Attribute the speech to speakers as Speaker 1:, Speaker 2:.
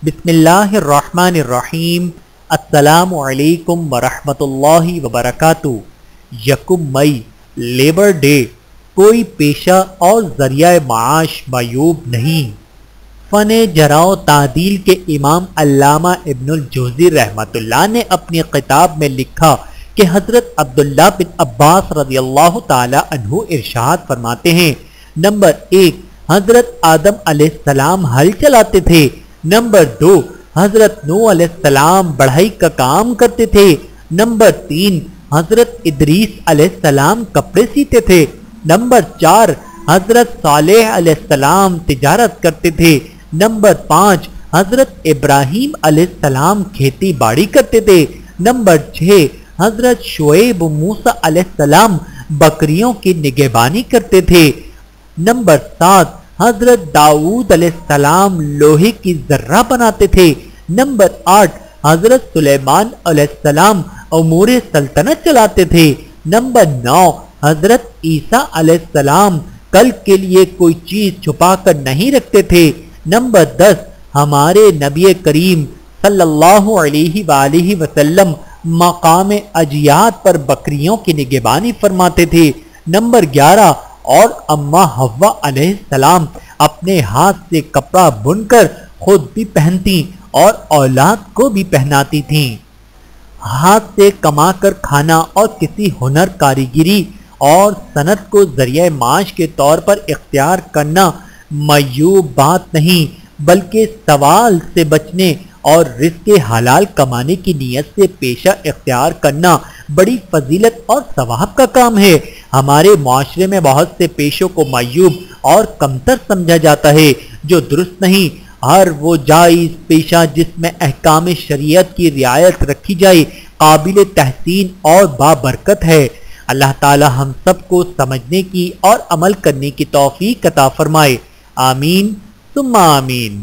Speaker 1: بسم اللہ الرحمن الرحیم۔ السلام علیکم ورحمۃ اللہ وبرکاتہ۔ یکم مئی لیبر ڈے، کوئی پیشہ اور ذریعہ معاش معیوب نہیں۔ فن جرح و تعدیل کے امام علامہ ابن الجوزی رحمۃ اللہ نے اپنی کتاب میں لکھا کہ حضرت عبداللہ بن عباس رضی اللہ تعالی عنہ ارشاد فرماتے ہیں، نمبر 1، حضرت آدم علیہ السلام ہل چلاتے تھے۔ نمبر 2، حضرت نوح علیہ السلام بڑھئی کا کام کرتے تھے۔ نمبر 3، حضرت ادریس علیہ السلام کپڑے سیتے تھے۔ نمبر 4، حضرت صالح علیہ السلام تجارت کرتے تھے۔ نمبر 5، حضرت ابراہیم علیہ السلام کھیتی باڑی کرتے تھے۔ نمبر 6، حضرت شعیب و موسیٰ علیہ السلام بکریوں کی نگہبانی کرتے تھے۔ نمبر 7، حضرت داؤد علیہ السلام لوہے کی ذرہ بناتے تھے۔ نمبر 8، حضرت سلیمان علیہ السلام امور سلطنت چلاتے تھے۔ نمبر 9، حضرت عیسیٰ علیہ السلام کل کے لیے کوئی چیز چھپا کر نہیں رکھتے تھے۔ نمبر 10، ہمارے نبی کریم صلی اللہ علیہ وآلہ وسلم مقام اجیاد پر بکریوں کی نگہبانی فرماتے تھے۔ نمبر 11، اور اماں حوا علیہ السلام اپنے ہاتھ سے کپڑا بن کر خود بھی پہنتی اور اولاد کو بھی پہناتی تھیں۔ ہاتھ سے کما کر کھانا اور کسی ہنر، کاریگری اور صنعت کو ذریعہ معاش کے طور پر اختیار کرنا معیوب بات نہیں، بلکہ سوال سے بچنے اور رزق حلال کمانے کی نیت سے پیشہ اختیار کرنا بڑی فضیلت اور ثواب کا کام ہے۔ ہمارے معاشرے میں بہت سے پیشوں کو معیوب اور کمتر سمجھا جاتا ہے، جو درست نہیں۔ ہر وہ جائز پیشہ جس میں احکام شریعت کی رعایت رکھی جائے قابل تحسین اور بابرکت ہے۔ اللہ تعالی ہم سب کو سمجھنے کی اور عمل کرنے کی توفیق عطا فرمائے۔ آمین ثم آمین۔